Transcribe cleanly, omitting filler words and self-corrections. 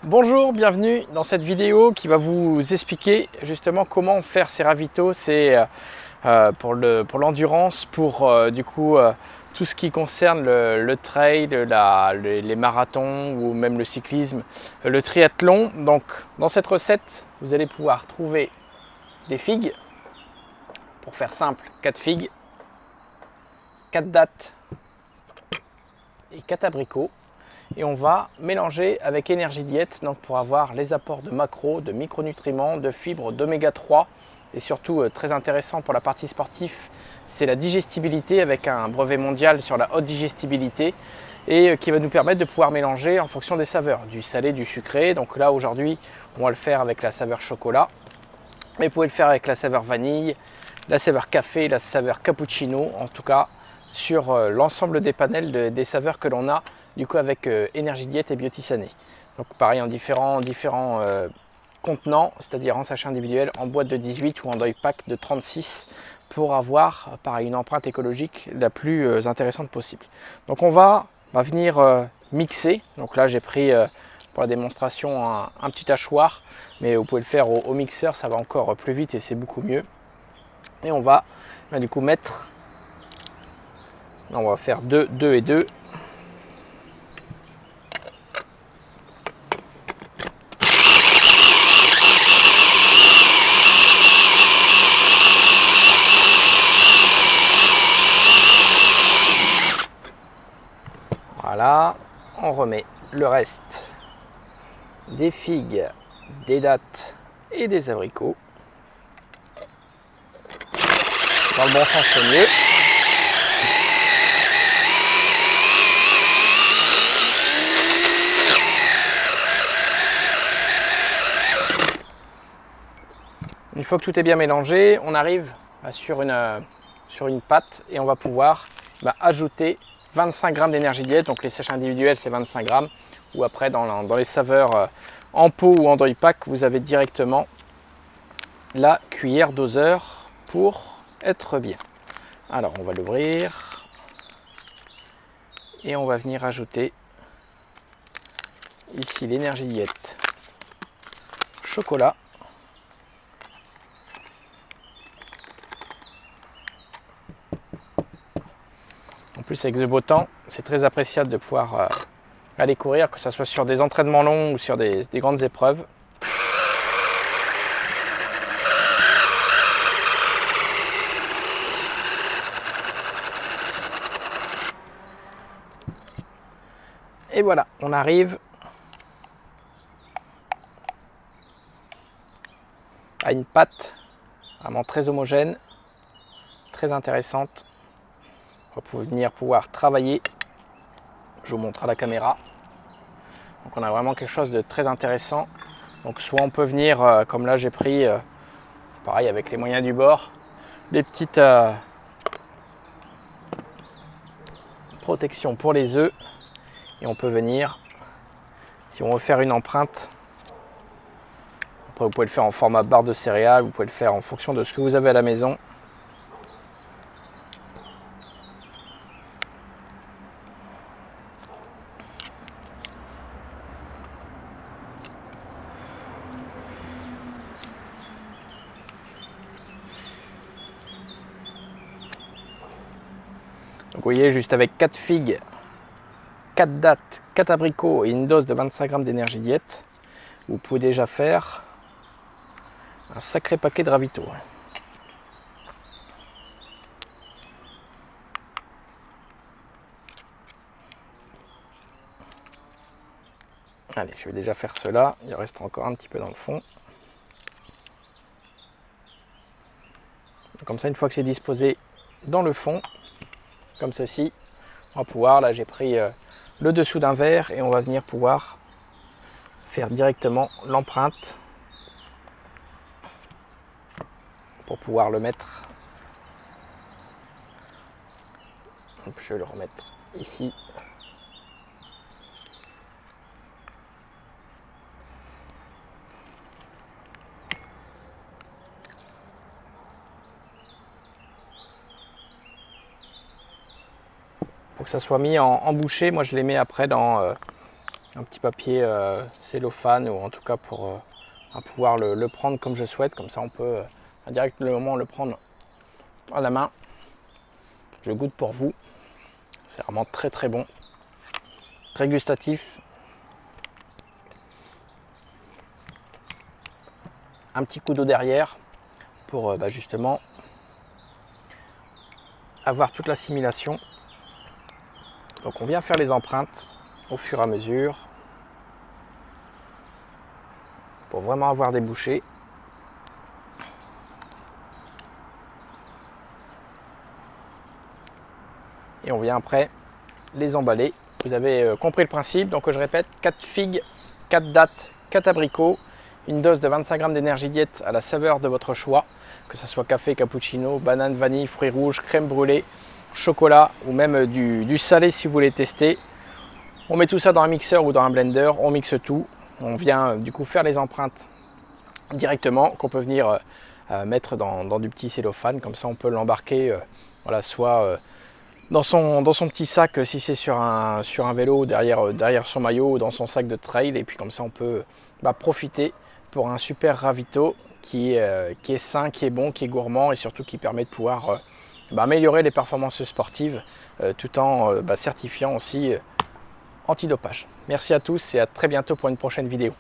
Bonjour, bienvenue dans cette vidéo qui va vous expliquer justement comment faire ces ravitaux. C'est pour l'endurance, pour tout ce qui concerne le trail, les marathons ou même le cyclisme, le triathlon. Donc dans cette recette, vous allez pouvoir trouver des figues. Pour faire simple, 4 figues, 4 dattes et 4 abricots. Et on va mélanger avec Énergie Diète donc pour avoir les apports de macros, de micronutriments, de fibres, d'oméga 3 et surtout très intéressant pour la partie sportive, c'est la digestibilité avec un brevet mondial sur la haute digestibilité et qui va nous permettre de pouvoir mélanger en fonction des saveurs, du salé, du sucré. Donc là aujourd'hui on va le faire avec la saveur chocolat, mais vous pouvez le faire avec la saveur vanille, la saveur café, la saveur cappuccino, en tout cas sur l'ensemble des panels des saveurs que l'on a du coup avec Énergie Diète et Biotisané. Donc pareil en différents contenants, c'est-à-dire en sachet individuel, en boîte de 18 ou en deuil pack de 36 pour avoir pareil une empreinte écologique la plus intéressante possible. Donc on va venir mixer. Donc là j'ai pris pour la démonstration un petit hachoir, mais vous pouvez le faire au mixeur, ça va encore plus vite et c'est beaucoup mieux. Et on va du coup mettre, on va faire 2 et 2. Voilà, on remet le reste des figues, des dattes et des abricots. Dans le bon sens, c'est mieux. Une fois que tout est bien mélangé, on arrive sur une pâte et on va pouvoir ajouter 25 g d'énergie diète. Donc les sachets individuels c'est 25 g, ou après dans les saveurs en pot ou en deuil pack, vous avez directement la cuillère doseur pour être bien. Alors on va l'ouvrir et on va venir ajouter ici l'énergie diète chocolat. En plus avec ce beau temps, c'est très appréciable de pouvoir aller courir, que ce soit sur des entraînements longs ou sur des grandes épreuves. Et voilà, on arrive à une pâte vraiment très homogène, très intéressante. On va venir pouvoir travailler. Je vous montre à la caméra. Donc on a vraiment quelque chose de très intéressant. Donc soit on peut venir, comme là j'ai pris, pareil avec les moyens du bord, les petites protections pour les œufs. Et on peut venir, si on veut faire une empreinte, après vous pouvez le faire en format barre de céréales, vous pouvez le faire en fonction de ce que vous avez à la maison. Donc vous voyez, juste avec 4 figues, 4 dattes, 4 abricots et une dose de 25 g d'énergie diète, vous pouvez déjà faire un sacré paquet de ravitaux. Allez, je vais déjà faire cela, il reste encore un petit peu dans le fond. Comme ça, une fois que c'est disposé dans le fond, comme ceci, on va pouvoir, là j'ai pris le dessous d'un verre et on va venir pouvoir faire directement l'empreinte pour pouvoir le mettre. Donc, je vais le remettre ici. Pour que ça soit mis en bouchée, moi je les mets après dans un petit papier cellophane, ou en tout cas pour pouvoir le prendre comme je souhaite. Comme ça on peut directement le prendre à la main. Je goûte pour vous. C'est vraiment très très bon, très gustatif. Un petit coup d'eau derrière pour justement avoir toute l'assimilation. Donc on vient faire les empreintes au fur et à mesure pour vraiment avoir des bouchées. Et on vient après les emballer. Vous avez compris le principe, donc je répète, 4 figues, 4 dattes, 4 abricots, une dose de 25 g d'énergie diète à la saveur de votre choix, que ce soit café, cappuccino, banane, vanille, fruits rouges, crème brûlée, chocolat ou même du salé si vous voulez tester. On met tout ça dans un mixeur ou dans un blender, on mixe tout, on vient du coup faire les empreintes directement, qu'on peut venir mettre dans du petit cellophane, comme ça on peut l'embarquer voilà, soit dans son petit sac si c'est sur un vélo derrière son maillot, ou dans son sac de trail, et puis comme ça on peut profiter pour un super ravito qui est sain, qui est bon, qui est gourmand, et surtout qui permet de pouvoir améliorer les performances sportives tout en certifiant aussi antidopage. Merci à tous et à très bientôt pour une prochaine vidéo.